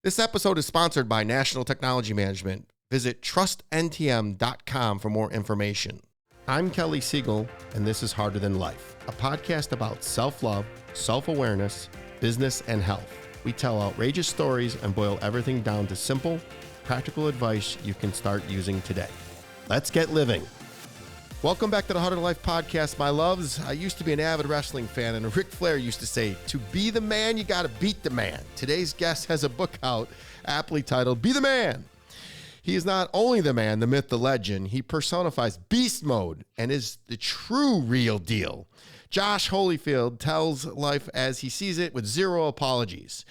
This episode is sponsored by National Technology Management. Visit trustntm.com for more information. I'm Kelly Siegel, and this is Harder Than Life, a podcast about self-love, self-awareness, business, and health. We tell outrageous stories and boil everything down to simple, practical advice you can start using today. Let's get living. Welcome back to the Harder Than Life podcast, my loves. I used to be an avid wrestling fan, and Ric Flair used to say, to be the man, you got to beat the man. Today's guest has a book out aptly titled, Be the Man. He is not only the man, the myth, the legend. He personifies beast mode and is the true real deal. Josh Holyfield tells life as he sees it with zero apologies.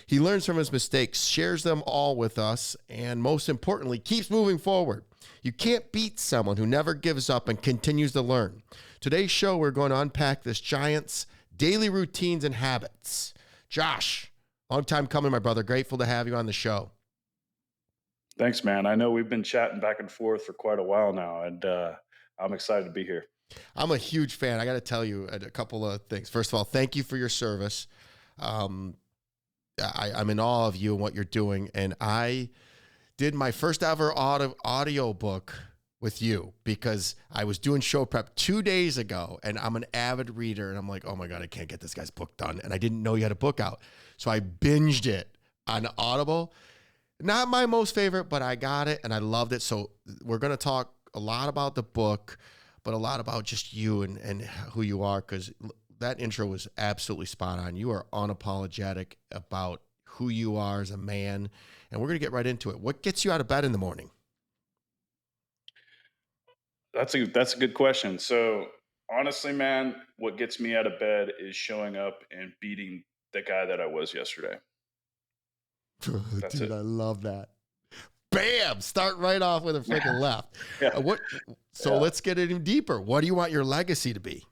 He learns from his mistakes, shares them all with us, and most importantly, keeps moving forward. You can't beat someone who never gives up and continues to learn. Today's show, we're going to unpack this giant's daily routines and habits. Josh, long time coming, my brother. Grateful to have you on the show. Thanks, man. I know we've been chatting back and forth for quite a while now, and I'm excited to be here. I'm a huge fan. I got to tell you a couple of things. First of all, thank you for your service. I'm in awe of you and what you're doing, and I did my first ever audio book with you because I was doing show prep 2 days ago, and I'm an avid reader, and I'm like, oh my God, I can't get this guy's book done. And I didn't know you had a book out. So I binged it on Audible. Not my most favorite, but I got it and I loved it. So we're going to talk a lot about the book, but a lot about just you and who you are, because that intro was absolutely spot on. You are unapologetic about who you are as a man, and we're going to get right into it. What gets you out of bed in the morning? That's a good question. So honestly, man, what gets me out of bed is showing up and beating the guy that I was yesterday. That's Dude, it. I love that. Bam! Start right off with a freaking left. Yeah. Let's get it in deeper. What do you want your legacy to be?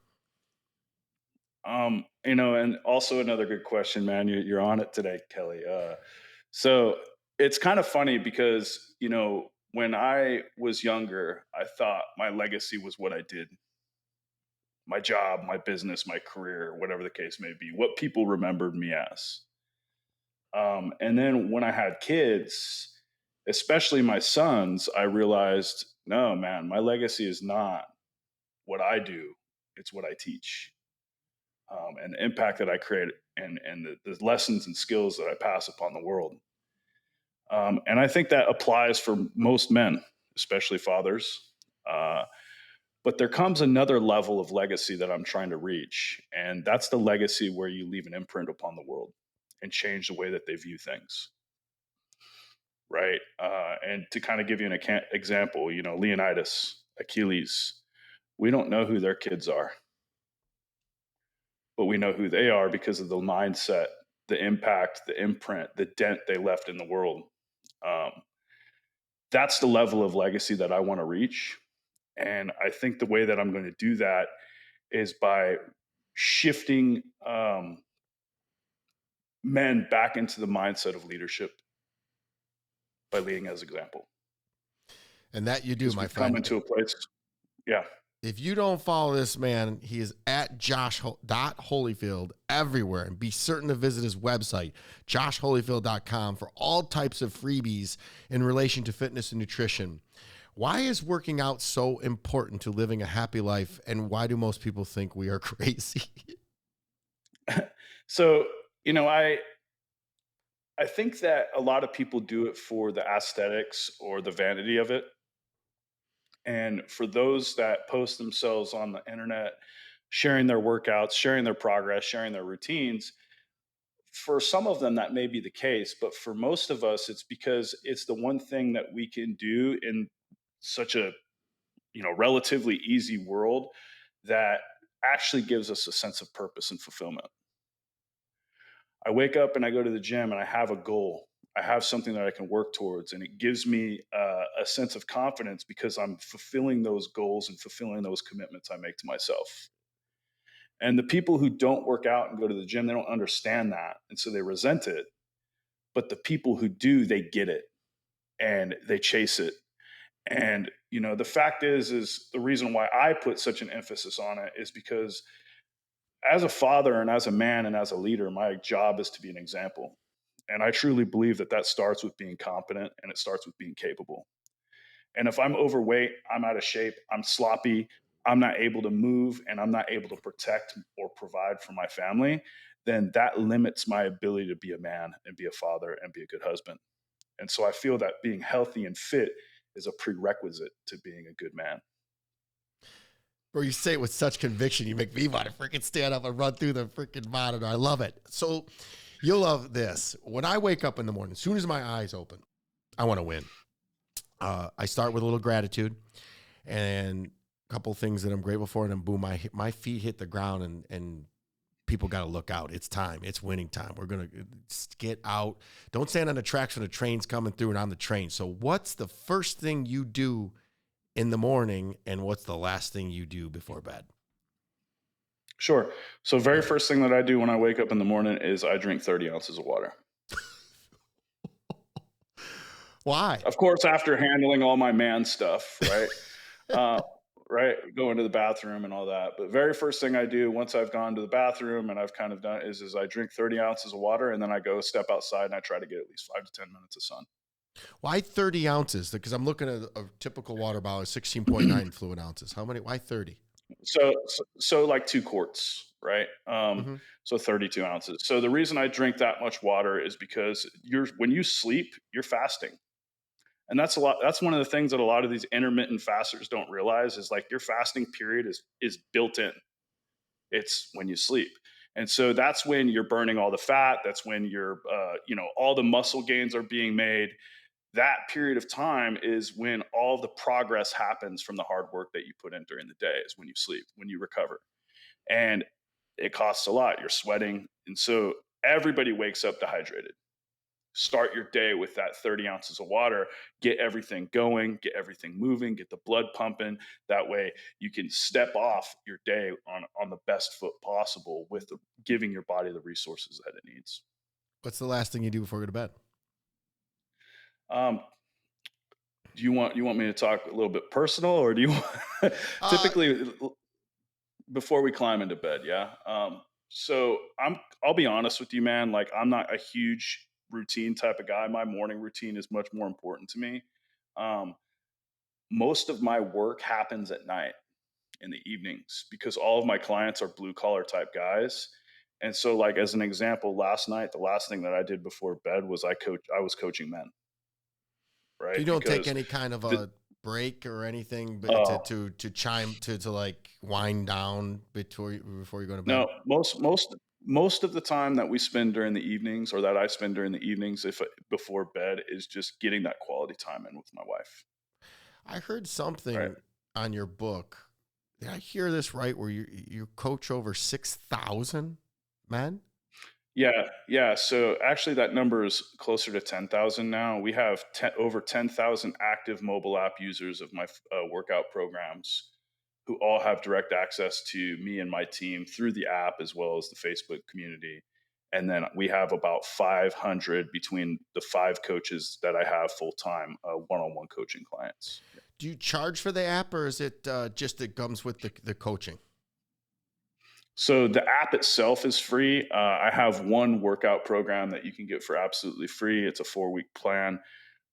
And also another good question, man. You're on it today, Kelly. So it's kind of funny because, when I was younger, I thought my legacy was what I did, my job, my business, my career, whatever the case may be, what people remembered me as. And then when I had kids, especially my sons, I realized, no, man, my legacy is not what I do. It's what I teach. And the impact that I create and the lessons and skills that I pass upon the world. And I think that applies for most men, especially fathers. But there comes another level of legacy that I'm trying to reach. And that's the legacy where you leave an imprint upon the world and change the way that they view things. Right. And to kind of give you an example, Leonidas, Achilles, we don't know who their kids are, but we know who they are because of the mindset, the impact, the imprint, the dent they left in the world. That's the level of legacy that I want to reach. And I think the way that I'm going to do that is by shifting men back into the mindset of leadership by leading as example. And that you do, my friend. Come into a place. Yeah. If you don't follow this man, he is at Josh.Holyfield everywhere, and be certain to visit his website, joshholyfield.com, for all types of freebies in relation to fitness and nutrition. Why is working out so important to living a happy life, and why do most people think we are crazy? So, I think that a lot of people do it for the aesthetics or the vanity of it. And for those that post themselves on the internet, sharing their workouts, sharing their progress, sharing their routines, for some of them that may be the case, but for most of us, it's because it's the one thing that we can do in such a relatively easy world that actually gives us a sense of purpose and fulfillment. I wake up and I go to the gym and I have a goal. I have something that I can work towards, and it gives me a sense of confidence because I'm fulfilling those goals and fulfilling those commitments I make to myself. And the people who don't work out and go to the gym, they don't understand that. And so they resent it. But the people who do, they get it and they chase it. And, the fact is the reason why I put such an emphasis on it is because as a father and as a man and as a leader, my job is to be an example. And I truly believe that that starts with being competent and it starts with being capable. And if I'm overweight, I'm out of shape, I'm sloppy, I'm not able to move, and I'm not able to protect or provide for my family, then that limits my ability to be a man and be a father and be a good husband. And so I feel that being healthy and fit is a prerequisite to being a good man. Bro, you say it with such conviction. You make me want to freaking stand up and run through the freaking monitor. I love it. So you'll love this. When I wake up in the morning, as soon as my eyes open, I want to win. I start with a little gratitude and a couple of things that I'm grateful for, and then boom, my feet hit the ground, and people got to look out. It's time. It's winning time. We're going to get out. Don't stand on the tracks when the train's coming through and on the train. So what's the first thing you do in the morning, and what's the last thing you do before bed? Sure. So, very first thing that I do when I wake up in the morning is I drink 30 ounces of water. Why? Of course, after handling all my man stuff, right? uh, right, going to the bathroom and all that. But very first thing I do once I've gone to the bathroom and I've kind of done is I drink 30 ounces of water, and then I go step outside and I try to get at least 5 to 10 minutes of sun. Why 30 ounces? Because I'm looking at a typical water bottle, 16.9 fluid ounces. How many? Why 30? So like 2 quarts, right? Mm-hmm. So 32 ounces. So the reason I drink that much water is because when you sleep, you're fasting. And that's a lot. That's one of the things that a lot of these intermittent fasters don't realize is like your fasting period is built in. It's when you sleep. And so that's when you're burning all the fat. That's when all the muscle gains are being made. That period of time is when all the progress happens from the hard work that you put in during the day, is when you sleep, when you recover. And it costs a lot. You're sweating. And so everybody wakes up dehydrated. Start your day with that 30 ounces of water, get everything going, get everything moving, get the blood pumping. That way you can step off your day on the best foot possible with giving your body the resources that it needs. What's the last thing you do before you go to bed? Um, do you want me to talk a little bit personal, or do you want Uh, typically before we climb into bed? Yeah. So I'll be honest with you, man. Like, I'm not a huge routine type of guy. My morning routine is much more important to me. Um, Most of my work happens at night in the evenings because all of my clients are blue collar type guys. And so, like, as an example, last night, the last thing that I did before bed was I was coaching men, so right? you don't take Because any kind of the a break or anything, but oh to chime to like wind down before you go to bed? no, most of the time that we spend during the evenings, or that I spend during the evenings, if before bed, is just getting that quality time in with my wife, I heard right? something on your book. Did I hear this right? Where you coach over 6,000 men? Yeah, yeah. So actually, that number is closer to 10,000 now. We have over 10,000 active mobile app users of my workout programs, who all have direct access to me and my team through the app as well as the Facebook community. And then we have about 500 between the 5 coaches that I have full time one-on-one coaching clients. Do you charge for the app, or is it just it comes with the coaching? So the app itself is free. I have one workout program that you can get for absolutely free. It's a 4-week plan.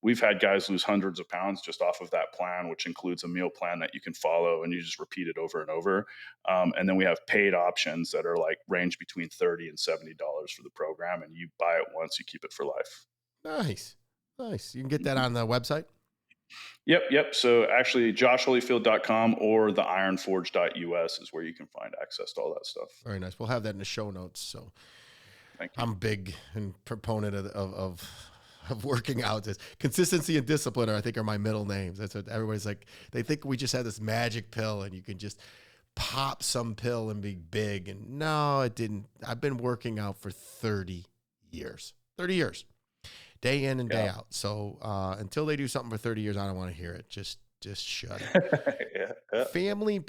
We've had guys lose hundreds of pounds just off of that plan, which includes a meal plan that you can follow and you just repeat it over and over. And then we have paid options that are like range between $30 and $70 for the program. And you buy it once, you keep it for life. Nice. Nice. You can get that on the website. Yep, yep. So actually, joshholyfield.com or theironforge.us is where you can find access to all that stuff. Very nice. We'll have that in the show notes. So Thank you. I'm big and proponent of working out. This consistency and discipline I think are my middle names. That's what everybody's like. They think we just have this magic pill and you can just pop some pill and be big. And no, it didn't. I've been working out for 30 years. 30 years. Day in and day Yeah. out. So until they do something for 30 years, I don't want to hear it. Just shut it. Yeah, yeah. Family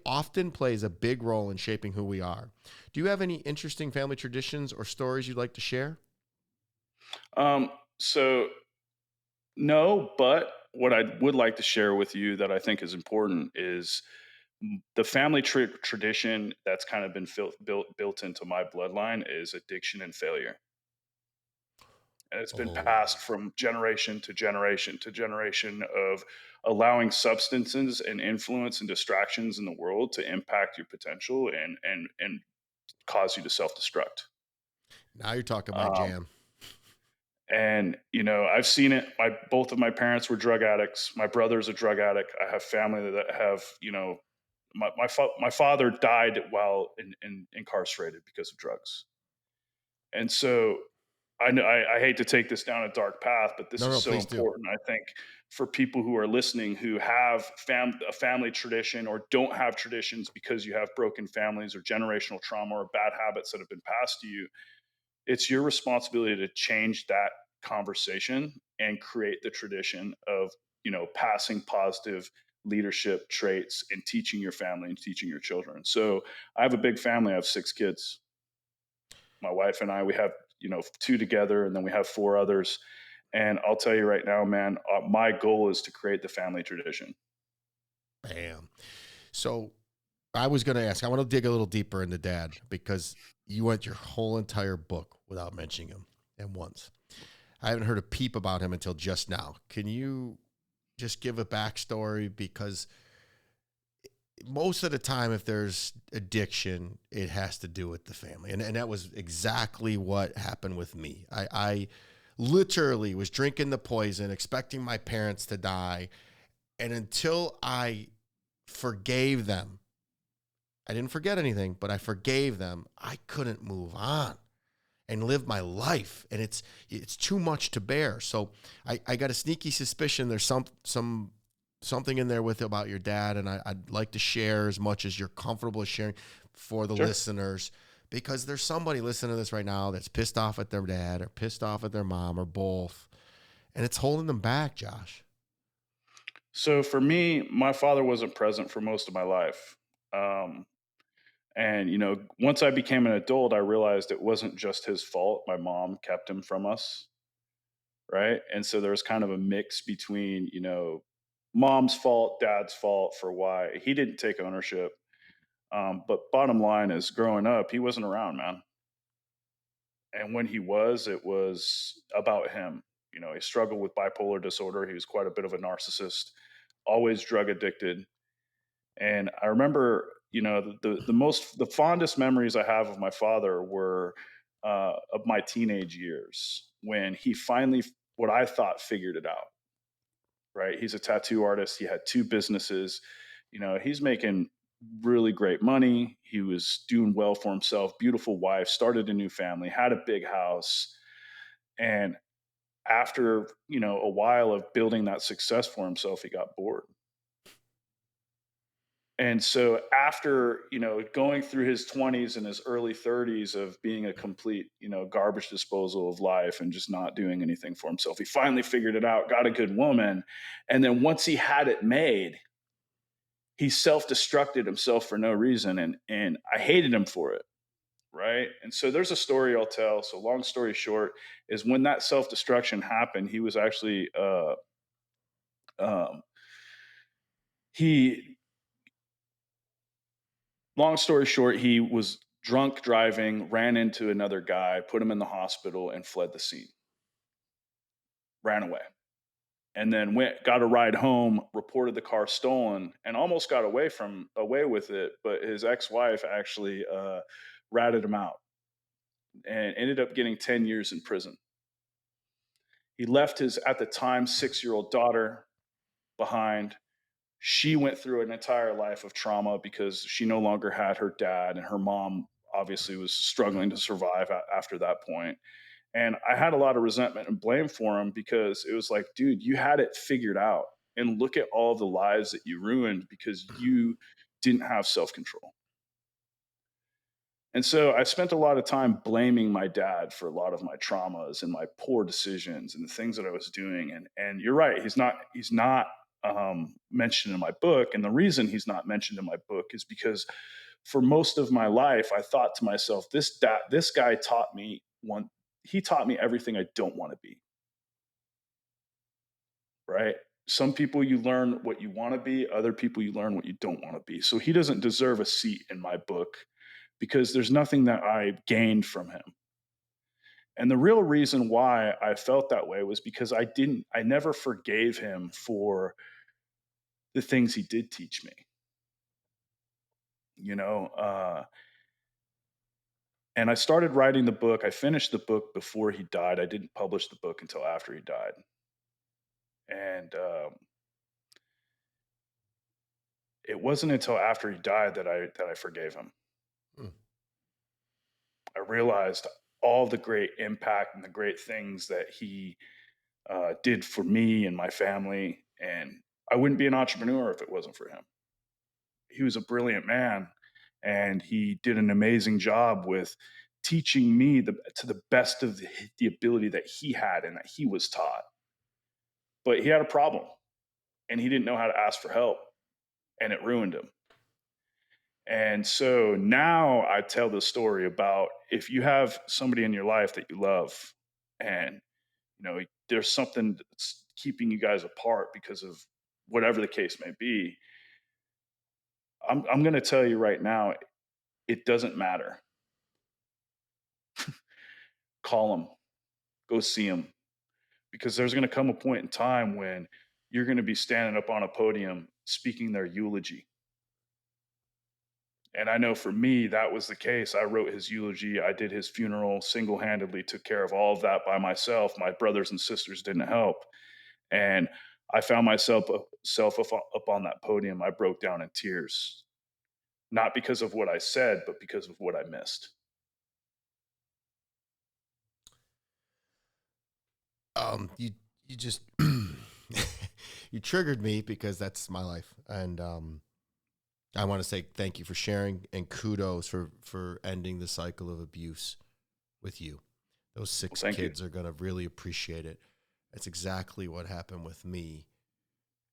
often plays a big role in shaping who we are. Do you have any interesting family traditions or stories you'd like to share? So no, but what I would like to share with you that I think is important is the family tradition that's kind of been built into my bloodline is addiction and failure. and it's been Oh, passed from generation to generation to generation of allowing substances and influence and distractions in the world to impact your potential and cause you to self-destruct. now you're talking my Um, jam. and I've seen it. My both of my parents were drug addicts. My brother's a drug addict. I have family that have, my father died while incarcerated because of drugs. And so I know I hate to take this down a dark path, but this No, is no, so please do. important, I think, for people who are listening who have a family tradition or don't have traditions because you have broken families or generational trauma or bad habits that have been passed to you. It's your responsibility to change that conversation and create the tradition of, passing positive leadership traits and teaching your family and teaching your children. So I have a big family. I have 6 kids. My wife and I, we have, two together, and then we have 4 others. And I'll tell you right now, man, my goal is to create the family tradition. Bam. So I was going to ask, I want to dig a little deeper into dad because you went your whole entire book without mentioning him and once. I haven't heard a peep about him until just now. Can you just give a backstory? Because most of the time, if there's addiction, it has to do with the family. And that was exactly what happened with me. I literally was drinking the poison, expecting my parents to die. And until I forgave them, I didn't forget anything, but I forgave them. I couldn't move on and live my life. And it's too much to bear. So I got a sneaky suspicion there's something in there with about your dad, and I'd like to share as much as you're comfortable sharing for the Sure. listeners, because there's somebody listening to this right now that's pissed off at their dad or pissed off at their mom or both, and it's holding them back, Josh. So for me, my father wasn't present for most of my life. Um, and, once I became an adult, I realized it wasn't just his fault. My mom kept him from us. Right. And so there was kind of a mix between, mom's fault, dad's fault for why he didn't take ownership. But bottom line is, growing up, he wasn't around, man. And when he was, it was about him. He struggled with bipolar disorder. He was quite a bit of a narcissist, always drug addicted. And I remember, the fondest memories I have of my father were of my teenage years when he finally, what I thought, figured it out. Right? He's a tattoo artist. He had 2 businesses. He's making really great money. He was doing well for himself, beautiful wife, started a new family, had a big house. And after, a while of building that success for himself, he got bored. And so after, going through his 20s and his early 30s of being a complete, garbage disposal of life and just not doing anything for himself, he finally figured it out, got a good woman. And then once he had it made, he self-destructed himself for no reason. And I hated him for it. Right. And so there's a story I'll tell. So long story short is, when that self-destruction happened, he was actually um he long story short, he was drunk driving, ran into another guy, put him in the hospital, and fled the scene, ran away. And then got a ride home, reported the car stolen, and almost got away with it. But his ex-wife actually ratted him out and ended up getting 10 years in prison. He left his, at the time, 6-year-old daughter behind. She went through an entire life of trauma because she no longer had her dad, and her mom obviously was struggling to survive after that point. And I had a lot of resentment and blame for him, because it was like, dude, you had it figured out. And look at all the lives that you ruined because you didn't have self control. And so I spent a lot of time blaming my dad for a lot of my traumas and my poor decisions and the things that I was doing. And you're right, he's not mentioned in my book. And the reason he's not mentioned in my book is because for most of my life, I thought to myself, this guy taught me one. He taught me everything I don't want to be. Right. Some people, you learn what you want to be. Other people, you learn what you don't want to be. So he doesn't deserve a seat in my book because there's nothing that I gained from him. And the real reason why I felt that way was because I never forgave him for the things he did teach me, you know? And I started writing the book. I finished the book before he died. I didn't publish the book until after he died. And it wasn't until after he died that I forgave him. Mm. I realized all the great impact and the great things that he did for me and my family. And I wouldn't be an entrepreneur if it wasn't for him. He was a brilliant man, and he did an amazing job with teaching me to the best of the ability that he had and that he was taught. But he had a problem, and he didn't know how to ask for help, and it ruined him. And so now I tell the story about if you have somebody in your life that you love, and there's something that's keeping you guys apart because of whatever the case may be. I'm going to tell you right now, it doesn't matter. Call them, go see them, because there's going to come a point in time when you're going to be standing up on a podium speaking their eulogy. And I know for me, that was the case. I wrote his eulogy. I did his funeral single-handedly, took care of all of that by myself. My brothers and sisters didn't help. And I found myself up on that podium. I broke down in tears, not because of what I said, but because of what I missed. You just you triggered me because that's my life, and I want to say thank you for sharing and kudos for ending the cycle of abuse with you. Those six kids are going to really appreciate it. That's exactly what happened with me.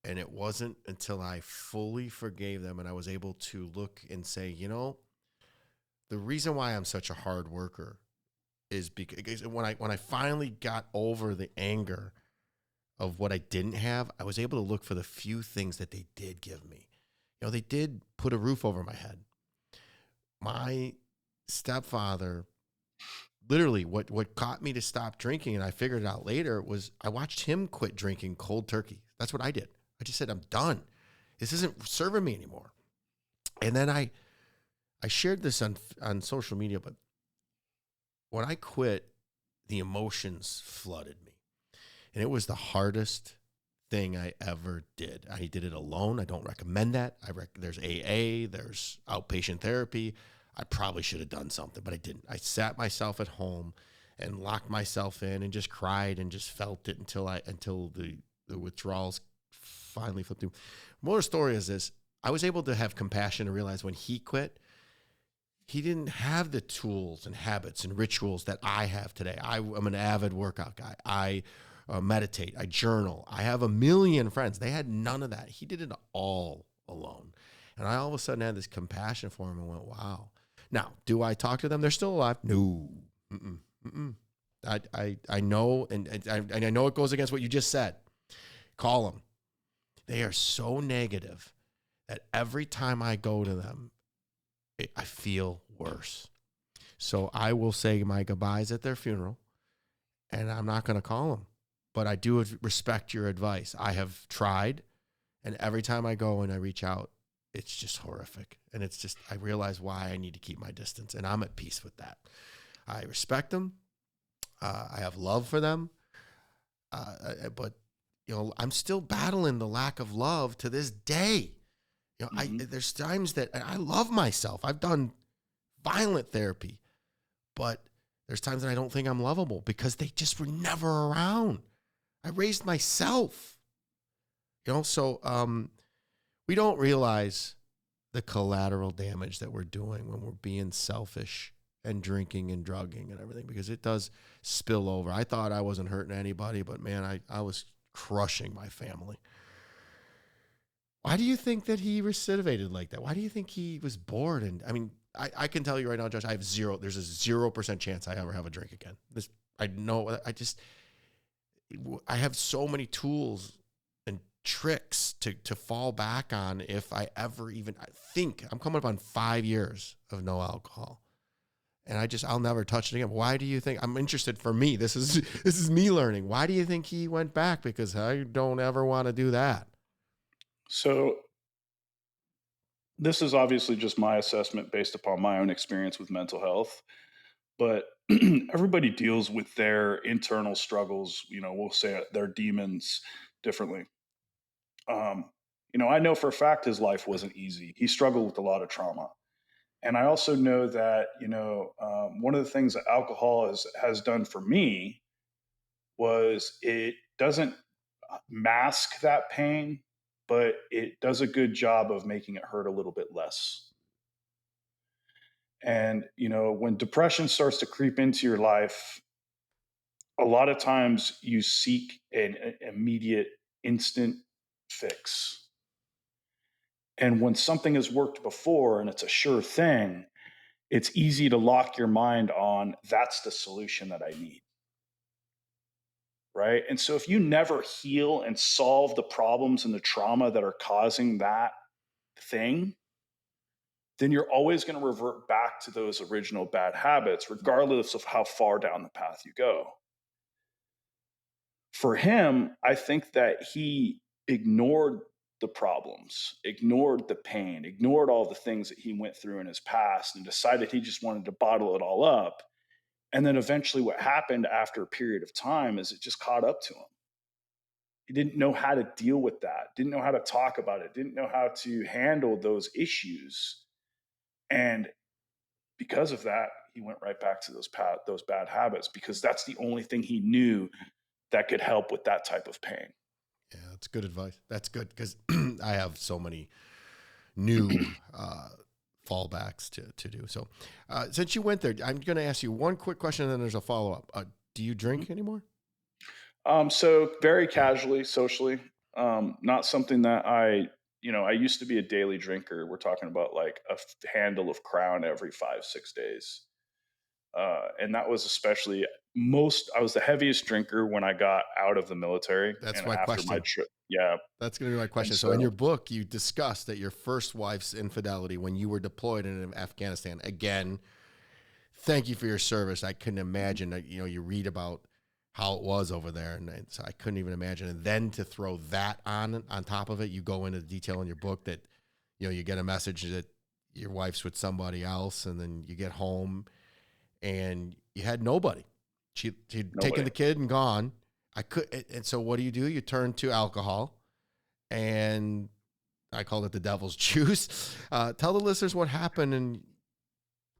And it wasn't until I fully forgave them and I was able to look and say, the reason why I'm such a hard worker is because when I finally got over the anger of what I didn't have, I was able to look for the few things that they did give me. They did put a roof over my head. My stepfather, literally, what got me to stop drinking, and I figured it out later, was I watched him quit drinking cold turkey. That's what I did. I just said, I'm done. This isn't serving me anymore. And then I shared this on social media, but when I quit, the emotions flooded me. And it was the hardest thing I ever did. I did it alone. I don't recommend that. There's AA, there's outpatient therapy. I probably should have done something, but I didn't. I sat myself at home and locked myself in and just cried and just felt it until the withdrawals finally flipped through. More story is this. I was able to have compassion and realize when he quit, he didn't have the tools and habits and rituals that I have today. I'm an avid workout guy. I meditate. I journal. I have a million friends. They had none of that. He did it all alone. And I all of a sudden had this compassion for him and went, wow. Now, do I talk to them? They're still alive? No. Mm-mm. Mm-mm. I know, and I know it goes against what you just said. Call them. They are so negative that every time I go to them, I feel worse. So I will say my goodbyes at their funeral, and I'm not going to call them. But I do respect your advice. I have tried, and every time I go and I reach out, it's just horrific. And it's just, I realize why I need to keep my distance, and I'm at peace with that. I respect them. I have love for them. But, I'm still battling the lack of love to this day. There's times that I love myself. I've done violent therapy, but there's times that I don't think I'm lovable because they just were never around. I raised myself, so we don't realize the collateral damage that we're doing when we're being selfish and drinking and drugging and everything, because it does spill over. I thought I wasn't hurting anybody, but man, I was crushing my family. Why do you think that he recidivated like that? Why do you think he was bored? And I mean, I can tell you right now, Josh, there's a 0% chance I ever have a drink again. I have so many tools and tricks to fall back on if I ever even think. I'm coming up on 5 years of no alcohol. and I'll never touch it again. Why do you think? I'm interested for me. This is me learning. Why do you think he went back? Because I don't ever want to do that. So this is obviously just my assessment based upon my own experience with mental health, but everybody deals with their internal struggles, we'll say their demons differently. Um, I know for a fact his life wasn't easy. He struggled with a lot of trauma. And I also know that, one of the things that alcohol has done for me was it doesn't mask that pain, but it does a good job of making it hurt a little bit less. And, when depression starts to creep into your life, a lot of times you seek an immediate, instant fix. And when something has worked before and it's a sure thing, it's easy to lock your mind on that's the solution that I need. Right. And so if you never heal and solve the problems and the trauma that are causing that thing, then you're always going to revert back to those original bad habits, regardless of how far down the path you go. For him, I think that he ignored the problems, ignored the pain, ignored all the things that he went through in his past and decided he just wanted to bottle it all up. And then eventually, what happened after a period of time is it just caught up to him. He didn't know how to deal with that, didn't know how to talk about it, didn't know how to handle those issues. And because of that, he went right back to those bad habits because that's the only thing he knew that could help with that type of pain. Yeah, that's good advice. That's good because I have so many new fallbacks to do. So since you went there, I'm going to ask you one quick question and then there's a follow-up. Do you drink anymore? So very casually, socially, not something that I used to be a daily drinker. We're talking about like a handle of Crown every 5-6 days. And that was especially I was the heaviest drinker when I got out of the military That's and my after my question. trip. Yeah. That's going to be my And question. So in your book, you discussed that your first wife's infidelity when you were deployed in Afghanistan. Again, thank you for your service. I couldn't imagine that, you read about how it was over there. And so I couldn't even imagine. And then to throw that on top of it, you go into detail in your book that, you get a message that your wife's with somebody else. And then you get home and you had nobody. She'd taken the kid and gone. And so what do? You turn to alcohol, and I called it the devil's juice. Tell the listeners what happened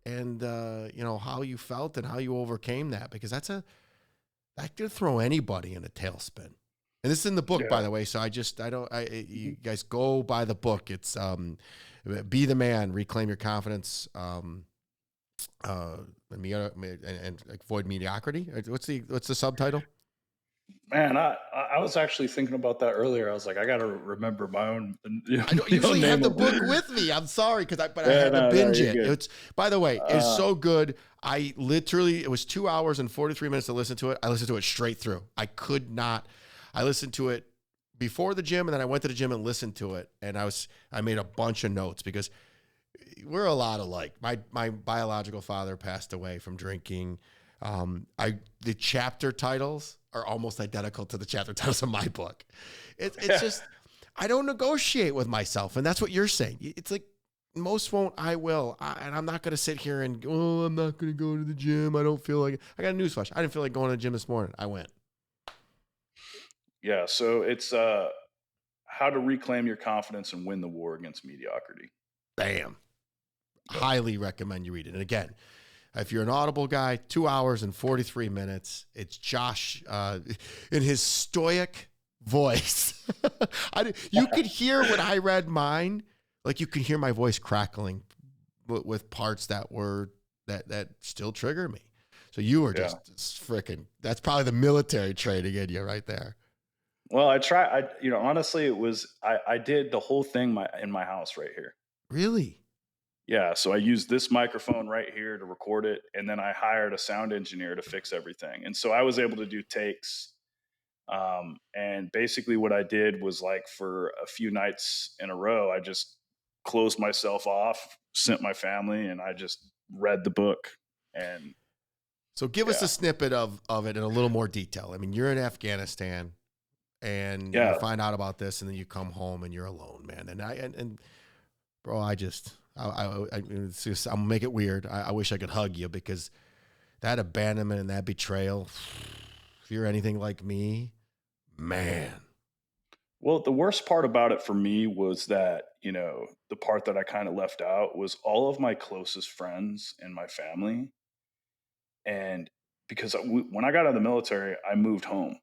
and how you felt and how you overcame that, because that could throw anybody in a tailspin. And this is in the book, by the way. So you guys go by the book. It's Be the Man, Reclaim Your Confidence, and Avoid Mediocrity. What's the subtitle? Man, I was actually thinking about that earlier. I was like, I got to remember my own. I don't usually have the book with me. I'm sorry, but I had to binge it. It's, by the way, it's so good. It was 2 hours and 43 minutes to listen to it. I listened to it straight through. I listened to it before the gym, and then I went to the gym and listened to it. And I made a bunch of notes because we're a lot alike. My biological father passed away from drinking. The chapter titles are almost identical to the chapter titles of my book. It's just, I don't negotiate with myself. And that's what you're saying. It's like, most won't, I will. And I'm not going to sit here and go, I'm not going to go to the gym. I don't feel like it. I got a newsflash. I didn't feel like going to the gym this morning. I went. Yeah. So it's how to reclaim your confidence and win the war against mediocrity. Bam. Highly recommend you read it. And again, if you're an Audible guy, 2 hours and 43 minutes. It's Josh in his stoic voice. You could hear when I read mine, like you could hear my voice crackling with parts that still trigger me. So you were just freaking, that's probably the military training in you right there. Well, honestly, it was, I did the whole thing in my house right here. Really? Yeah, so I used this microphone right here to record it, and then I hired a sound engineer to fix everything. And so I was able to do takes. And basically what I did was, like, for a few nights in a row, I just closed myself off, sent my family, and I just read the book. And So give us a yeah, snippet of it in a little more detail. I mean, you're in Afghanistan and you yeah. find out about this, and then you come home and you're alone, man. And bro, it's just, I'm gonna make it weird. I wish I could hug you, because that abandonment and that betrayal, if you're anything like me, man. Well, the worst part about it for me was that, the part that I kind of left out was all of my closest friends and my family. And because when I got out of the military, I moved home.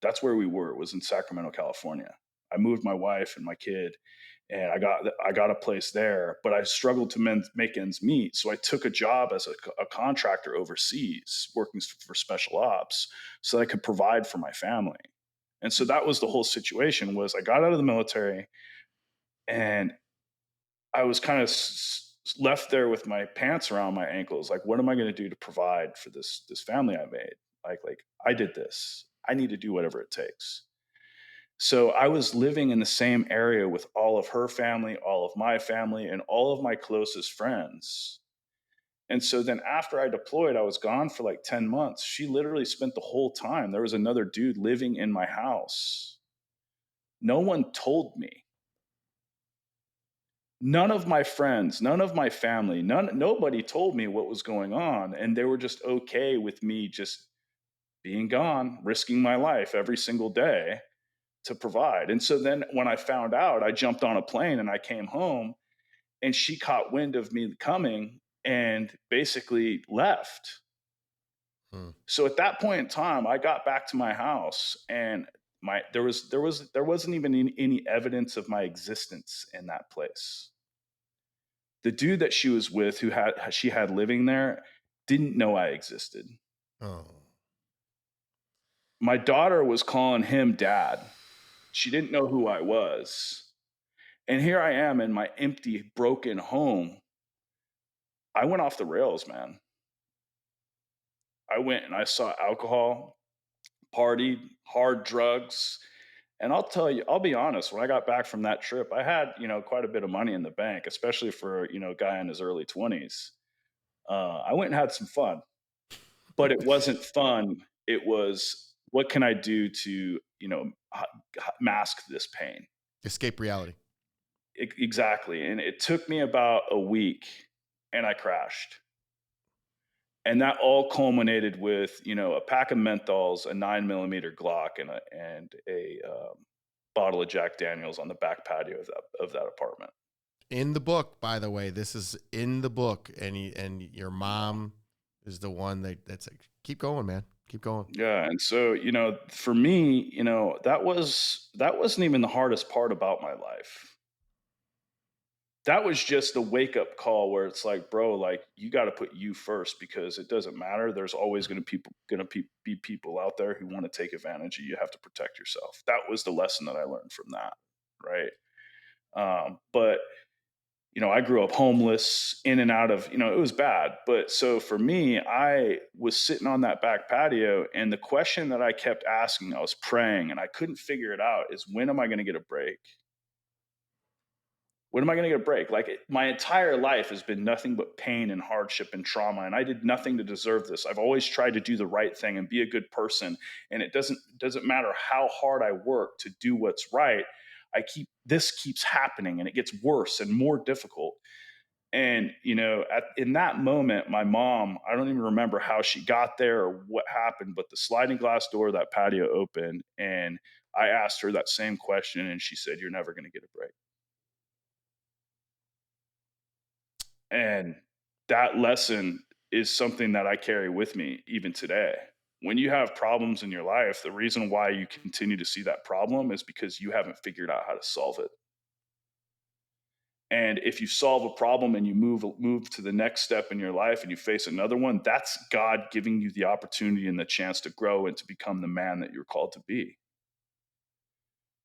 That's where we were. It was in Sacramento, California. I moved my wife and my kid, and I got a place there. But I struggled to make ends meet, so I took a job as a contractor overseas, working for special ops, so I could provide for my family. And so that was the whole situation. Was I got out of the military, and I was kind of left there with my pants around my ankles. Like, what am I going to do to provide for this family I made? Like I did this. I need to do whatever it takes. So I was living in the same area with all of her family, all of my family, and all of my closest friends. And so then after I deployed, I was gone for like 10 months. She literally spent the whole time. There was another dude living in my house. No one told me. None of my friends, none of my family, nobody told me what was going on, and they were just okay with me just being gone, risking my life every single day to provide. And so then when I found out, I jumped on a plane and I came home, and she caught wind of me coming and basically left. Hmm. So at that point in time, I got back to my house, and there wasn't even any evidence of my existence in that place. The dude that she was with, she had living there, didn't know I existed. Oh. My daughter was calling him dad. She didn't know who I was. And here I am in my empty, broken home. I went off the rails, man. I went and I saw alcohol, partied, hard drugs. And I'll tell you, I'll be honest, when I got back from that trip, I had, quite a bit of money in the bank, especially for, a guy in his early 20s. I went and had some fun, but it wasn't fun. It was, what can I do to, mask this pain? Escape reality. Exactly. And it took me about a week, and I crashed. And that all culminated with, a pack of menthols, a 9 millimeter Glock, and a bottle of Jack Daniels on the back patio of that apartment. In the book, by the way, this is in the book, and your mom is the one that's like, keep going, man, keep going. Yeah, and so, for me, that wasn't even the hardest part about my life. That was just the wake up call where it's like, bro, like you got to put you first, because it doesn't matter. There's always be people out there who want to take advantage of you. You have to protect yourself. That was the lesson that I learned from that, right? But I grew up homeless, in and out of, it was bad. But so for me, I was sitting on that back patio, and the question that I kept asking, I was praying, and I couldn't figure it out, is when am I going to get a break? When am I going to get a break? Like my entire life has been nothing but pain and hardship and trauma, and I did nothing to deserve this. I've always tried to do the right thing and be a good person, and it doesn't matter how hard I work to do what's right. This keeps happening, and it gets worse and more difficult. And in that moment, my mom, I don't even remember how she got there or what happened, but the sliding glass door of that patio opened, and I asked her that same question, and she said, "You're never going to get a break." And that lesson is something that I carry with me even today. When you have problems in your life, the reason why you continue to see that problem is because you haven't figured out how to solve it. And if you solve a problem and you move to the next step in your life and you face another one, that's God giving you the opportunity and the chance to grow and to become the man that you're called to be.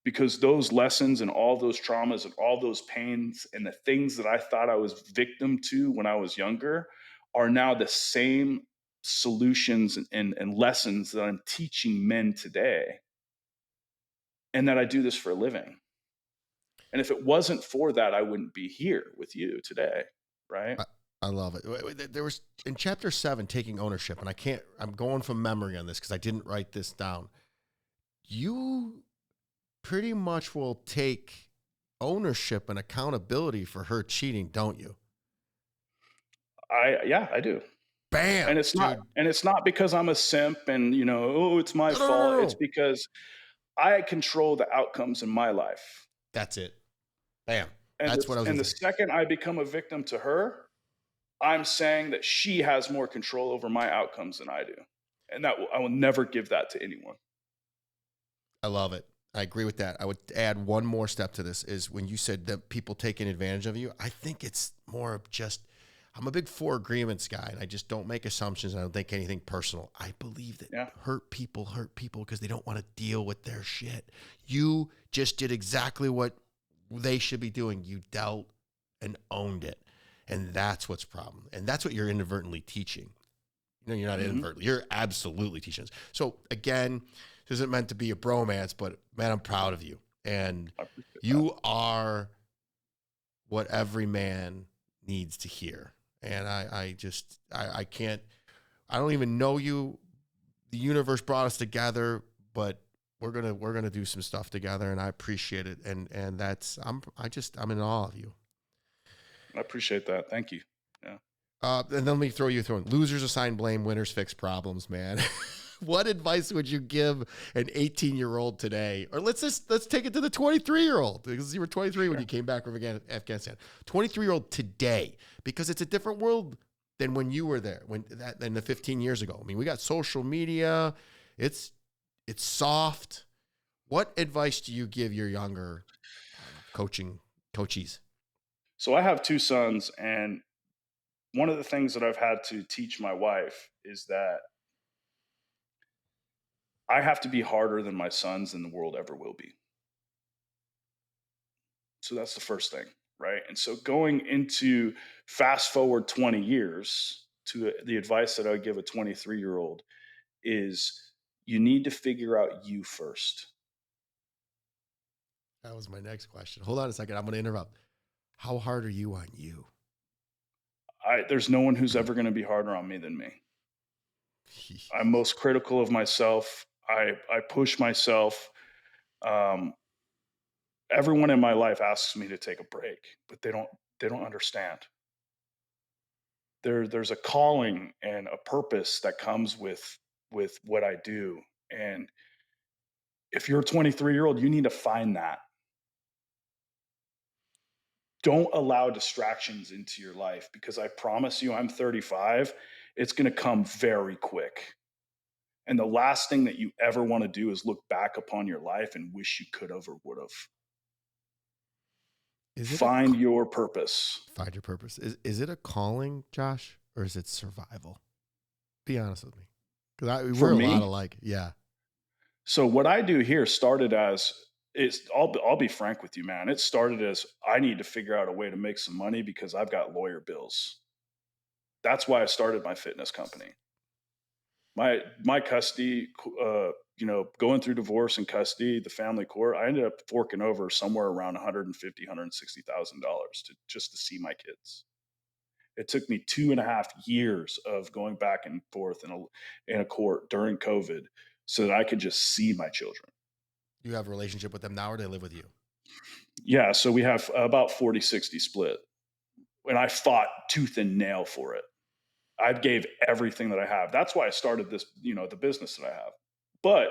Because those lessons and all those traumas and all those pains and the things that I thought I was victim to when I was younger are now the same solutions and lessons that I'm teaching men today, and that I do this for a living. And if it wasn't for that, I wouldn't be here with you today, right? I love it. There was in chapter 7, taking ownership, and I'm going from memory on this because I didn't write this down. You pretty much will take ownership and accountability for her cheating, don't you? Yeah, I do. Bam, dude. And it's not because I'm a simp and, oh, it's my No, no, no, fault. no, It's no. because I control the outcomes in my life. That's it. Bam. And That's what I was and going the to say. second I become a victim to her, I'm saying that she has more control over my outcomes than I do. And I will never give that to anyone. I love it. I agree with that. I would add one more step to this is when you said that people taking advantage of you, I think it's more of just, I'm a big 4 agreements guy and I just don't make assumptions. And I don't think anything personal. I believe that Yeah. hurt people because they don't want to deal with their shit. You just did exactly what they should be doing. You dealt and owned it. And that's what's problem. And that's what you're inadvertently teaching. No, you're not Mhm. inadvertently. You're absolutely teaching us. So again, this isn't meant to be a bromance, but man, I'm proud of you. And I appreciate that. you are what every man needs to hear. And I can't, I don't even know you. The universe brought us together, but we're gonna do some stuff together, and I appreciate it. And that's I'm in awe of you. I appreciate that. Thank you. Yeah. And then let me throw you through. Losers assign blame, winners fix problems, man. What advice would you give an 18-year-old today? Or let's take it to the 23-year-old, because you were 23 when Sure. you came back from Afghanistan. 23-year-old today, because it's a different world than when you were there, than the 15 years ago. I mean, we got social media. It's soft. What advice do you give your younger coachees? So I have 2 sons, and one of the things that I've had to teach my wife is that I have to be harder than my sons than the world ever will be. So that's the first thing, right? And so going into fast forward 20 years to the advice that I would give a 23-year-old is you need to figure out you first. That was my next question. Hold on a second. I'm going to interrupt. How hard are you on you? There's no one who's ever going to be harder on me than me. I'm most critical of myself. I push myself. Um, Everyone in my life asks me to take a break, but they don't understand. There's a calling and a purpose that comes with what I do. And if you're a 23-year-old, you need to find that. Don't allow distractions into your life because I promise you, I'm 35. It's going to come very quick. And the last thing that you ever want to do is look back upon your life and wish you could have or would have. Is it Find your purpose. find your purpose? Is it a calling, Josh, or is it survival? Be honest with me, because For we're a lot me, alike. Yeah. so what I do here started as I'll be frank with you, man. It started as I need to figure out a way to make some money because I've got lawyer bills. That's why I started my fitness company. My custody, going through divorce and custody, the family court, I ended up forking over somewhere around 150, $160,000 to see my kids. It took me 2.5 years of going back and forth in a court during COVID so that I could just see my children. You have a relationship with them now, or they live with you? Yeah, so we have about 40-60 split. And I fought tooth and nail for it. I gave everything that I have. That's why I started this, the business that I have. But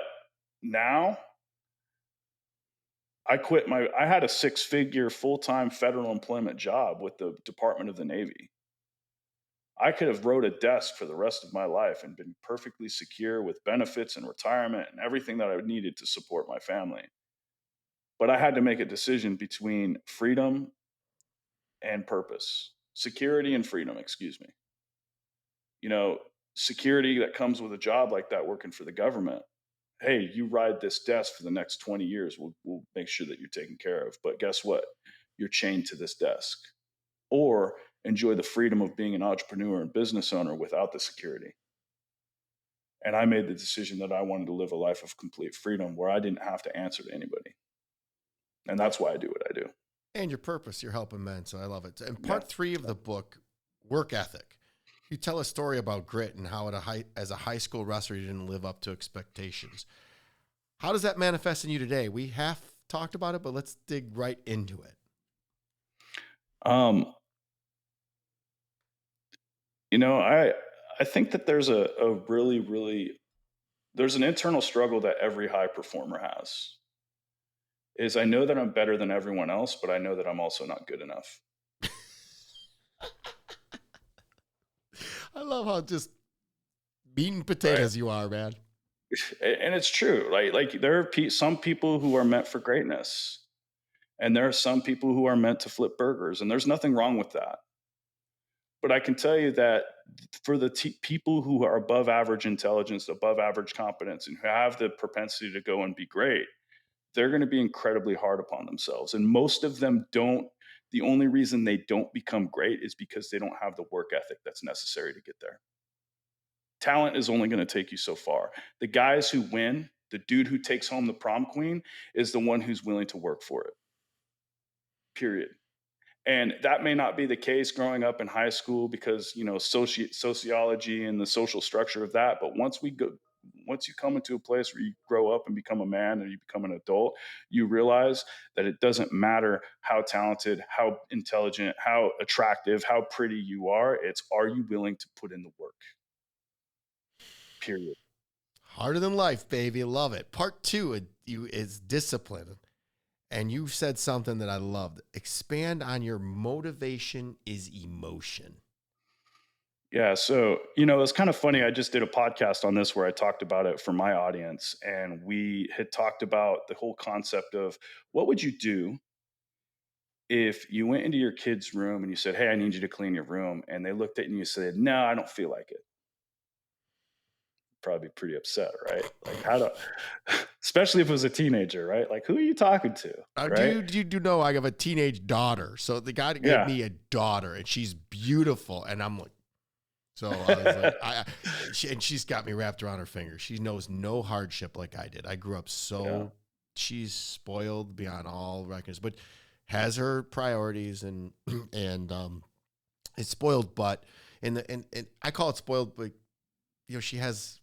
now I had a 6-figure full-time federal employment job with the Department of the Navy. I could have rode a desk for the rest of my life and been perfectly secure with benefits and retirement and everything that I needed to support my family. But I had to make a decision between freedom and purpose, security and freedom, excuse me. You know, security that comes with a job like that working for the government. Hey, you ride this desk for the next 20 years. We'll make sure that you're taken care of. But guess what? You're chained to this desk. Or enjoy the freedom of being an entrepreneur and business owner without the security. And I made the decision that I wanted to live a life of complete freedom where I didn't have to answer to anybody. And that's why I do what I do. And your purpose, you're helping men. So I love it. In Yeah. part 3 of the book, work ethic. You tell a story about grit and how as a high school wrestler, you didn't live up to expectations. How does that manifest in you today? We have talked about it, but let's dig right into it. Um, I think that there's a really, really there's an internal struggle that every high performer has. Is I know that I'm better than everyone else, but I know that I'm also not good enough. I love how just meat and Right. potatoes you are, man. And it's true. Like there are some people who are meant for greatness, and there are some people who are meant to flip burgers, and there's nothing wrong with that. But I can tell you that for the people who are above average intelligence, above average competence, and who have the propensity to go and be great, they're going to be incredibly hard upon themselves. And most of them don't. The only reason they don't become great is because they don't have the work ethic that's necessary to get there. Talent is only going to take you so far. The guys who win, the dude who takes home the prom queen, is the one who's willing to work for it. Period. And that may not be the case growing up in high school because sociology and the social structure of that. But once you come into a place where you grow up and become a man and you become an adult, you realize that it doesn't matter how talented, how intelligent, how attractive, how pretty you are. It's, are you willing to put in the work? Period. Harder than life, baby. Love it. Part two is discipline. And you said something that I loved. Expand on your motivation is emotion. Yeah. So, it's kind of funny. I just did a podcast on this where I talked about it for my audience. And we had talked about the whole concept of what would you do if you went into your kid's room and you said, "Hey, I need you to clean your room." And they looked at you and you said, "No, I don't feel like it." Probably pretty upset, right? Like, how do, especially if it was a teenager, right? Like, who are you talking to? Right. You do know I have a teenage daughter. So the guy gave Yeah. me a daughter and she's beautiful. And I'm like, so I was like, and she's got me wrapped around her finger. She knows no hardship like I did. I grew up Yeah. she's spoiled beyond all records, but has her priorities and it's spoiled, but and I call it spoiled, but she Does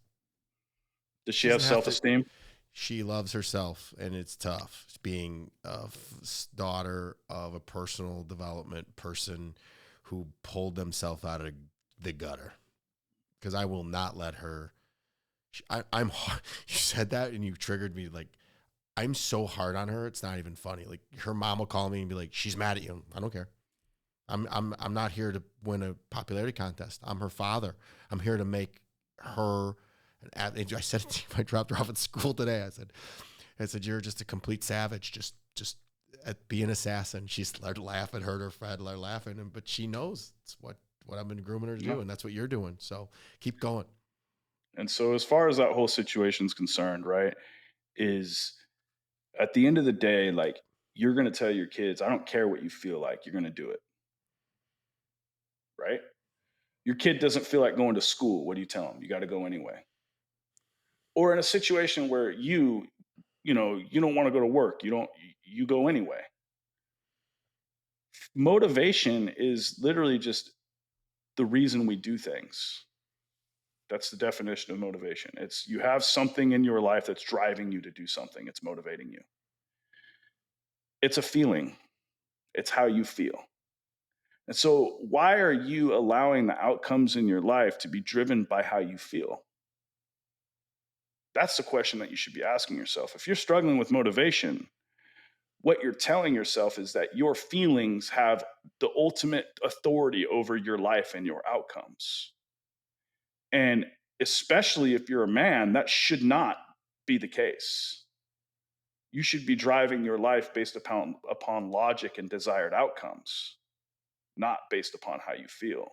she doesn't have have self to. esteem? She loves herself, and it's tough. It's being a daughter of a personal development person who pulled themselves out of the gutter. Because I will not let her. I'm. You said that, and you triggered me. Like I'm so hard on her. It's not even funny. Like her mom will call me and be like, "She's mad at you." I don't care. I'm not here to win a popularity contest. I'm her father. I'm here to make her an athlete. I said it to you. I dropped her off at school today. I said, "You're just a complete savage. Just be an assassin." She started laughing, heard her friend laughing, but she knows it's what I've been grooming her to Yeah. do, and that's what you're doing. So keep going. And so, as far as that whole situation is concerned, right, is at the end of the day, like, you're going to tell your kids, I don't care what you feel like, you're going to do it, right? Your kid doesn't feel like going to school. What do you tell them? You got to go anyway. Or in a situation where you don't want to go to work, you go anyway. Motivation is literally just the reason we do things. That's the definition of motivation. It's you have something in your life that's driving you to do something. It's motivating you. It's a feeling. It's how you feel. And so, why are you allowing the outcomes in your life to be driven by how you feel? That's the question that you should be asking yourself. If you're struggling with motivation, what you're telling yourself is that your feelings have the ultimate authority over your life and your outcomes. And especially if you're a man, that should not be the case. You should be driving your life based upon logic and desired outcomes, not based upon how you feel.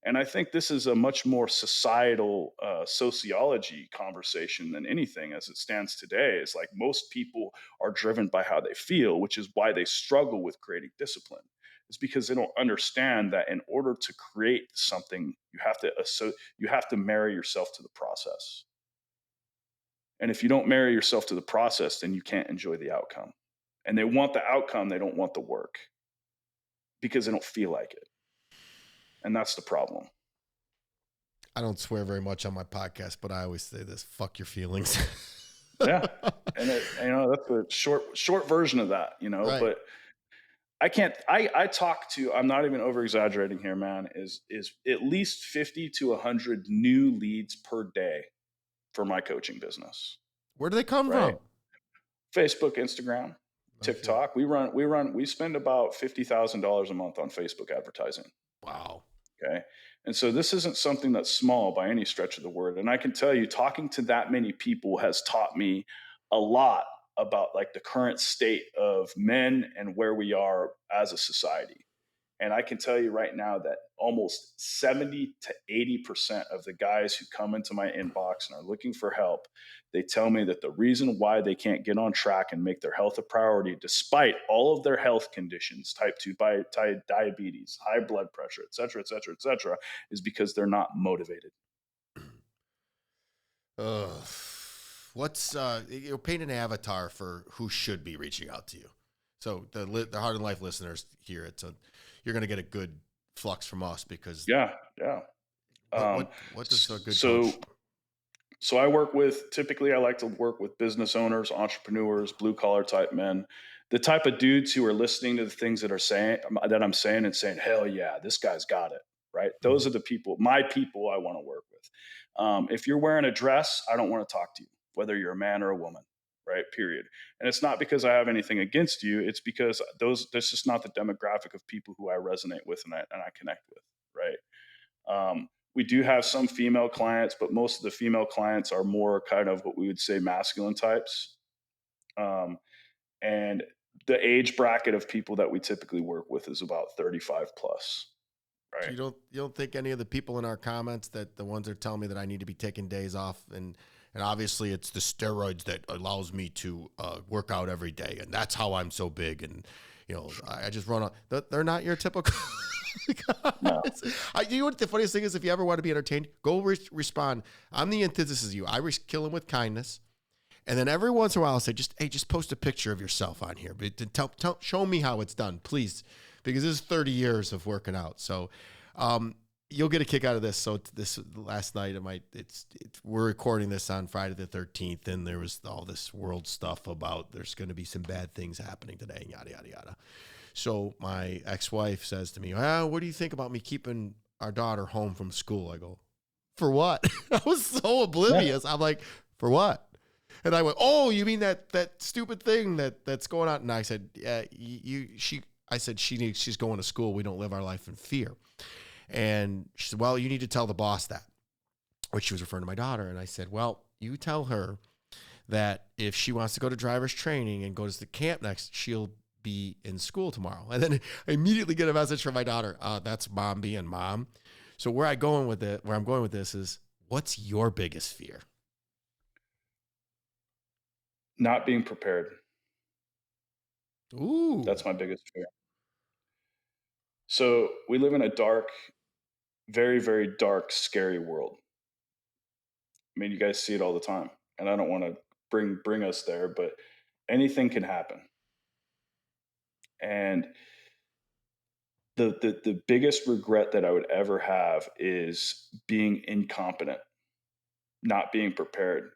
And I think this is a much more societal sociology conversation than anything as it stands today. It's like most people are driven by how they feel, which is why they struggle with creating discipline. It's because they don't understand that in order to create something, you have to marry yourself to the process. And if you don't marry yourself to the process, then you can't enjoy the outcome. And they want the outcome, they don't want the work because they don't feel like it. And that's the problem. I don't swear very much on my podcast, but I always say this: fuck your feelings. Yeah. And that's a short version of that, Right. but I'm not even over exaggerating here, man, is at least 50 to 100 new leads per day for my coaching business. Where do they come Right? from? Facebook, Instagram, TikTok. We spend about $50,000 a month on Facebook advertising. Wow. Okay. And so this isn't something that's small by any stretch of the word. And I can tell you, talking to that many people has taught me a lot about like the current state of men and where we are as a society. And I can tell you right now that almost 70 to 80% of the guys who come into my inbox and are looking for help, they tell me that the reason why they can't get on track and make their health a priority, despite all of their health conditions, type 2 diabetes, high blood pressure, et cetera, et cetera, et cetera, is because they're not motivated. What's paint an avatar for who should be reaching out to you. So the Hard in Life listeners here, you're going to get a good flux from us because Yeah. What does a good coach? So typically I like to work with business owners, entrepreneurs, blue collar type men, the type of dudes who are listening to the things that I'm saying and saying, hell yeah, this guy's got it. Right. Those are the people, my people I want to work with. If you're wearing a dress, I don't want to talk to you, whether you're a man or a woman. Right. Period. And it's not because I have anything against you. It's because that's just not the demographic of people who I resonate with and I connect with. Right. We do have some female clients, but most of the female clients are more kind of what we would say masculine types. And the age bracket of people that we typically work with is about 35 plus. Right. So you don't think any of the people in our comments that the ones that tell me that I need to be taking days off and obviously it's the steroids that allows me to work out every day. And that's how I'm so big. And, I just run on. They're not your typical. No. You know what the funniest thing is? If you ever want to be entertained, go respond. I'm the antithesis of you. I kill them with kindness. And then every once in a while I'll say, just post a picture of yourself on here. But show me how it's done, please. Because this is 30 years of working out. So you'll get a kick out of this. So this last night, we're recording this on Friday the 13th, and there was all this world stuff about there's going to be some bad things happening today, yada, yada, yada. So my ex-wife says to me, what do you think about me keeping our daughter home from school? I go, for what? I was so oblivious. Yeah. I'm like, for what? And I went, oh, you mean that stupid thing that's going on? And I said, yeah, she's going to school. We don't live our life in fear. And she said, well, you need to tell the boss that, which she was referring to my daughter. And I said, well, you tell her that if she wants to go to driver's training and go to the camp next, she'll be in school tomorrow. And then I immediately get a message from my daughter. That's mom being mom. So where I'm going with this is, what's your biggest fear? Not being prepared. Ooh. That's my biggest fear. So we live in a dark, very, very dark, scary world. I mean, you guys see it all the time. And I don't want to bring us there, but anything can happen. And the biggest regret that I would ever have is being incompetent, not being prepared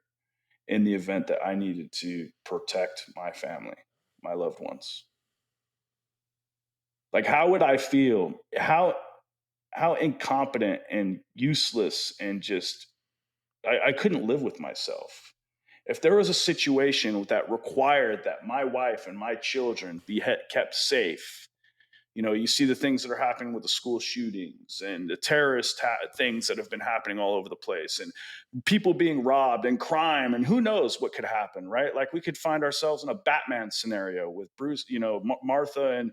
in the event that I needed to protect my family, my loved ones. Like, how would I feel? How incompetent and useless and just, I couldn't live with myself. If there was a situation that required that my wife and my children be kept safe, you see the things that are happening with the school shootings and the terrorist things that have been happening all over the place and people being robbed and crime and who knows what could happen, right? Like we could find ourselves in a Batman scenario with Bruce, Martha and,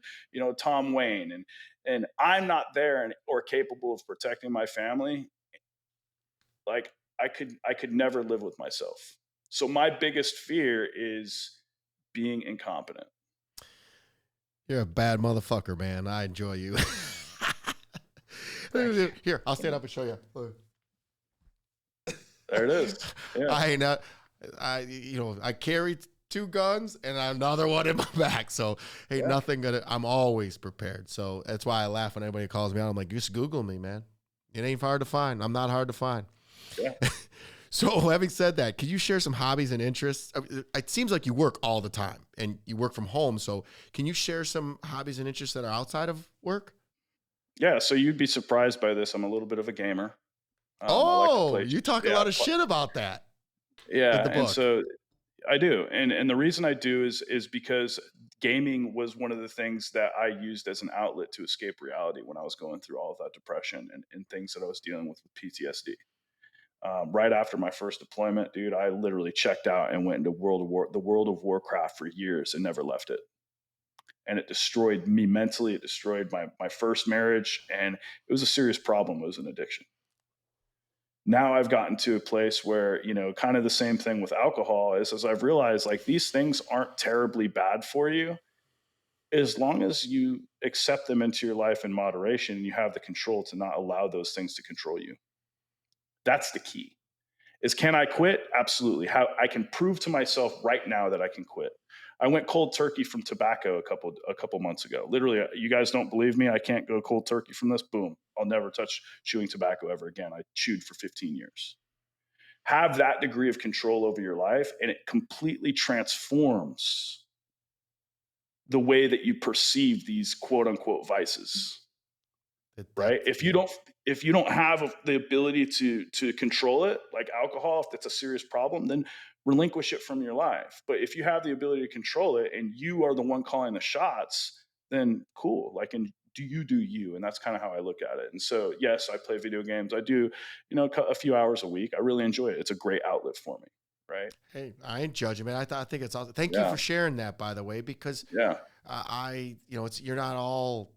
Tom Wayne and I'm not there or capable of protecting my family. Like I could never live with myself. So my biggest fear is being incompetent. You're a bad motherfucker, man. I enjoy you. Here, I'll stand up and show you. Look. There it is. Yeah. I carry two guns and another one in my back. So ain't Yeah. nothing gonna. I'm always prepared. So that's why I laugh when anybody calls me out. I'm like, just Google me, man. It ain't hard to find. I'm not hard to find. Yeah. So having said that, could you share some hobbies and interests? It seems like you work all the time and you work from home. So can you share some hobbies and interests that are outside of work? Yeah. So you'd be surprised by this. I'm a little bit of a gamer. I like to Oh, play. you talk a Yeah. lot of shit about that in Yeah. the And book. so I do. And the reason I do is because gaming was one of the things that I used as an outlet to escape reality when I was going through all of that depression and things that I was dealing with PTSD. Right after my first deployment, dude, I literally checked out and went into the World of Warcraft for years and never left it. And it destroyed me mentally. It destroyed my first marriage, and it was a serious problem. It was an addiction. Now I've gotten to a place where, kind of the same thing with alcohol is, as I've realized, like, these things aren't terribly bad for you as long as you accept them into your life in moderation and you have the control to not allow those things to control you. That's the key. Is, can I quit? Absolutely. How I can prove to myself right now that I can quit. I went cold turkey from tobacco a couple months ago. Literally, you guys don't believe me. I can't go cold turkey from this. Boom. I'll never touch chewing tobacco ever again. I chewed for 15 years. Have that degree of control over your life, and it completely transforms the way that you perceive these quote unquote vices. Right? That's If you don't have the ability to control it, like alcohol, if that's a serious problem, then relinquish it from your life. But if you have the ability to control it and you are the one calling the shots, then cool. Like, and do you, and that's kind of how I look at it. And so, yes, I play video games. I do, a few hours a week. I really enjoy it. It's a great outlet for me. Right? Hey, I ain't judging, man. I think it's awesome. Thank you Yeah. for sharing that, by the way, because Yeah. you're not all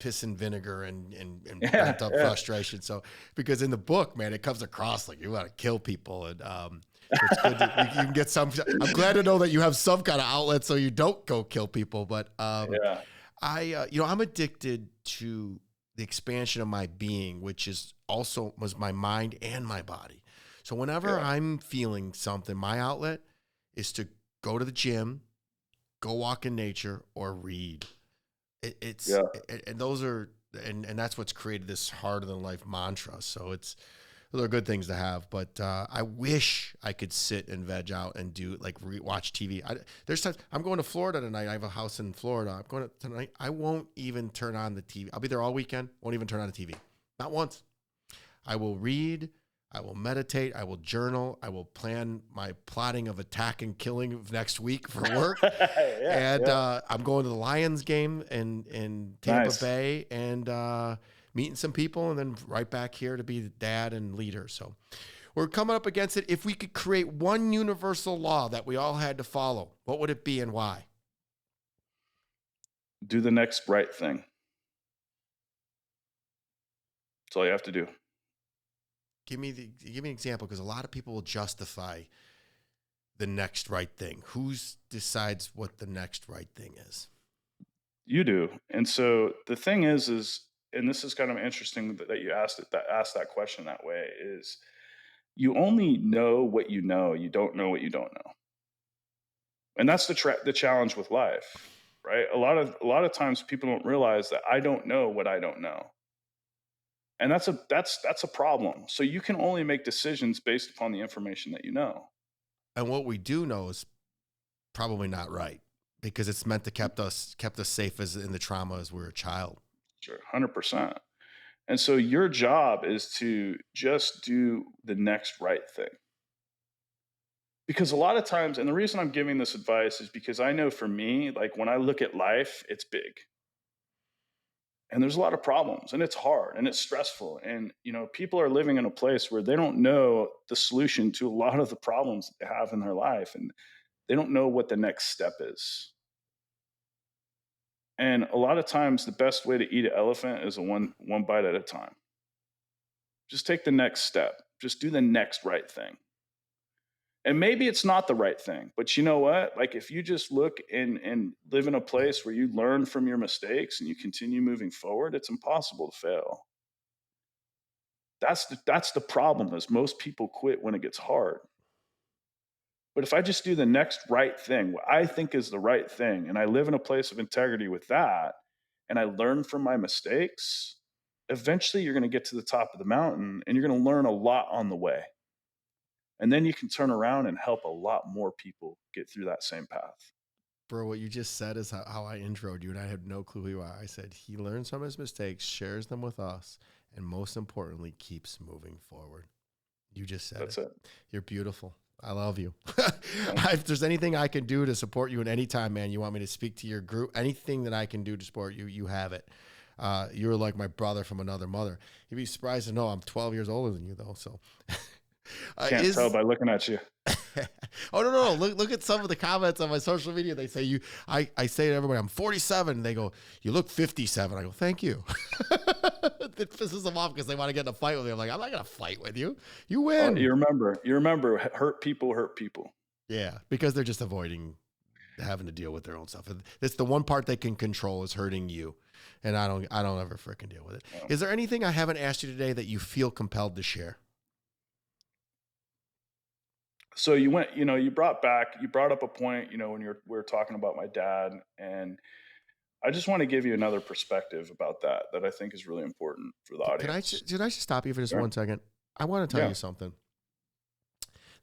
piss and vinegar and Yeah. pent up Yeah. frustration. So, because in the book, man, it comes across like you want to kill people, and so it's good that you can get some. I'm glad to know that you have some kind of outlet so you don't go kill people. But Yeah. I'm addicted to the expansion of my being, which is also was my mind and my body. So whenever Yeah. I'm feeling something, my outlet is to go to the gym, go walk in nature, or read. Yeah. And those are and that's what's created this harder than life mantra. So those are good things to have. But I wish I could sit and veg out and do like watch TV. There's times I'm going to Florida tonight. I have a house in Florida. I'm going to tonight. I won't even turn on the TV. I'll be there all weekend. Won't even turn on the TV. Not once. I will read. I will meditate. I will journal. I will plan my plotting of attack and killing of next week for work. Yeah. And Yeah. I'm going to the Lions game in Tampa Nice. Bay and meeting some people, and then right back here to be the dad and leader. So we're coming up against it. If we could create one universal law that we all had to follow, what would it be and why? Do the next right thing. That's all you have to do. Give me an example, because a lot of people will justify the next right thing. Who decides what the next right thing is? You do. And so the thing is, and this is kind of interesting that you asked that question that way, is you only know what you know. You don't know what you don't know. And that's the challenge with life, right? A lot of times people don't realize that I don't know what I don't know. And that's a problem. So you can only make decisions based upon the information that you know. And what we do know is probably not right, because it's meant to kept us safe as in the trauma as we were a child. Sure, 100%. And so your job is to just do the next right thing. Because a lot of times, and the reason I'm giving this advice is because I know for me, like, when I look at life, it's big. And there's a lot of problems, and it's hard and it's stressful. And, people are living in a place where they don't know the solution to a lot of the problems that they have in their life. And they don't know what the next step is. And a lot of times, the best way to eat an elephant is one bite at a time. Just take the next step. Just do the next right thing. And maybe it's not the right thing, but you know what? Like, if you just look and live in a place where you learn from your mistakes and you continue moving forward, it's impossible to fail. That's the problem, is most people quit when it gets hard. But if I just do the next right thing, what I think is the right thing, and I live in a place of integrity with that, and I learn from my mistakes, eventually you're going to get to the top of the mountain and you're going to learn a lot on the way. And then you can turn around and help a lot more people get through that same path. Bro, what you just said is how I introed you, and I had no clue why. I said he learns from his mistakes, shares them with us, and most importantly, keeps moving forward. You just said That's it. You're beautiful. I love you. Thank you. If there's anything I can do to support you at any time, man, you want me to speak to your group, anything that I can do to support you, you have it. You're like my brother from another mother. You'd be surprised to know I'm 12 years older than you, though. So Can't tell by looking at you. Oh, no. Look at some of the comments on my social media. They say I say to everybody, I'm 47. They go, you look 57. I go, thank you. It pisses them off because they want to get in a fight with me. I'm like, I'm not going to fight with you. You win. You remember, hurt people hurt people. Yeah, because they're just avoiding having to deal with their own stuff. It's the one part they can control is hurting you. And I don't ever freaking deal with it. No. Is there anything I haven't asked you today that you feel compelled to share? So you brought up a point, when we were talking about my dad, and I just want to give you another perspective about that I think is really important for the audience. Did I just stop you for just 1 second? I want to tell you something.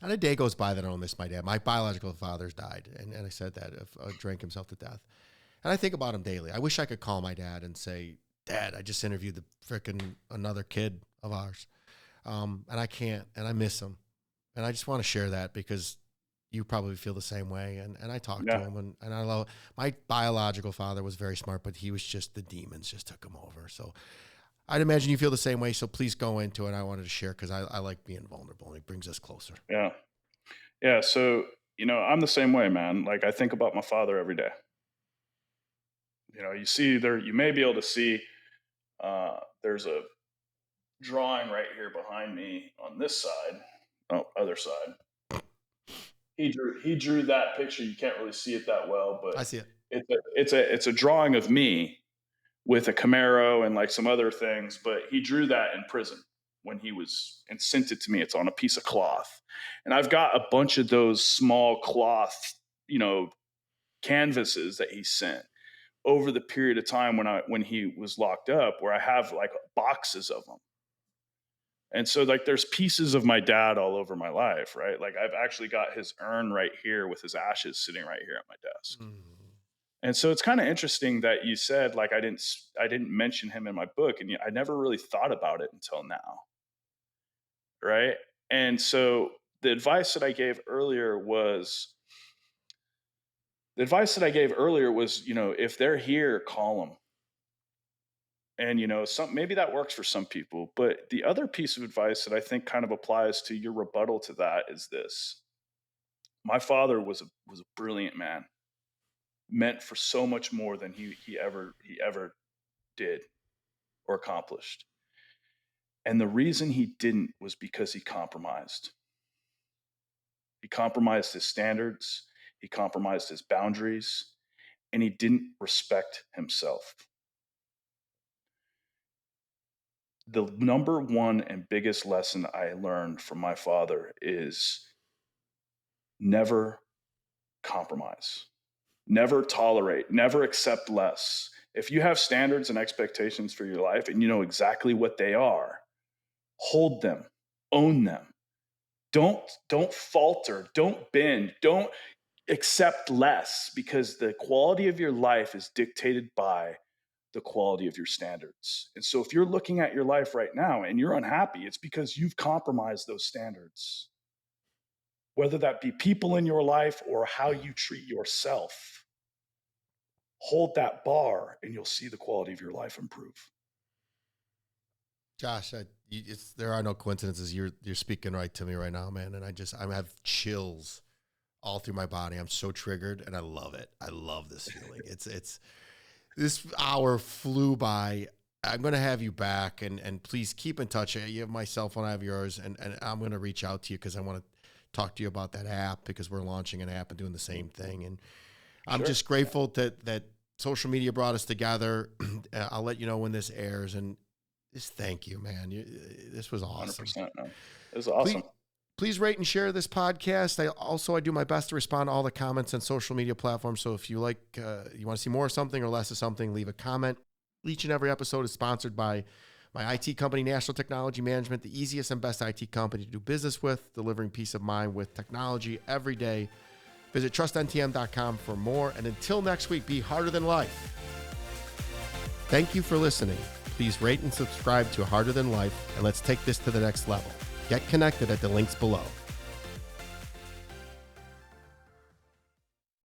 Not a day goes by that I don't miss my dad. My biological father's died, and I said that, drank himself to death. And I think about him daily. I wish I could call my dad and say, Dad, I just interviewed the frickin' another kid of ours. And I can't, and I miss him. And I just want to share that because you probably feel the same way. And I talked to him, and I love, my biological father was very smart, but he was just, the demons just took him over. So I'd imagine you feel the same way. So please go into it. I wanted to share because I like being vulnerable, and it brings us closer. Yeah. Yeah. So, I'm the same way, man. Like, I think about my father every day. You see there, you may be able to see, there's a drawing right here behind me on this side. Oh, other side. He drew that picture. You can't really see it that well, but I see it. It's a drawing of me with a Camaro and like some other things. But he drew that in prison when he was, and sent it to me. It's on a piece of cloth, and I've got a bunch of those small cloth, canvases that he sent over the period of time when he was locked up, where I have like boxes of them. And so like there's pieces of my dad all over my life, right? Like I've actually got his urn right here with his ashes sitting right here at my desk. Mm. And so it's kind of interesting that you said like I didn't mention him in my book, and I never really thought about it until now. Right? And so the advice that I gave earlier was if they're here, call them. And, maybe that works for some people. But the other piece of advice that I think kind of applies to your rebuttal to that is this. My father was a brilliant man, meant for so much more than he ever did or accomplished. And the reason he didn't was because he compromised. He compromised his standards, he compromised his boundaries, and he didn't respect himself. The number one and biggest lesson I learned from my father is never compromise, never tolerate, never accept less. If you have standards and expectations for your life and you know exactly what they are, hold them, own them. Don't falter, don't bend, don't accept less, because the quality of your life is dictated by the quality of your standards. And so if you're looking at your life right now and you're unhappy, it's because you've compromised those standards. Whether that be people in your life or how you treat yourself, hold that bar and you'll see the quality of your life improve. Josh, there are no coincidences. You're speaking right to me right now, man. And I have chills all through my body. I'm so triggered, and I love it. I love this feeling. It's this hour flew by. I'm going to have you back, and please keep in touch. You have my cell phone, I have yours, and I'm going to reach out to you because I want to talk to you about that app, because we're launching an app and doing the same thing. And I'm just grateful that social media brought us together. I'll let you know when this airs, and just thank you, man. This was awesome. 100%, man. It was awesome. Please rate and share this podcast. I do my best to respond to all the comments on social media platforms. So if you you want to see more of something or less of something, leave a comment. Each and every episode is sponsored by my IT company, National Technology Management, the easiest and best IT company to do business with, delivering peace of mind with technology every day. Visit trustntm.com for more. And until next week, be harder than life. Thank you for listening. Please rate and subscribe to Harder Than Life, and let's take this to the next level. Get connected at the links below.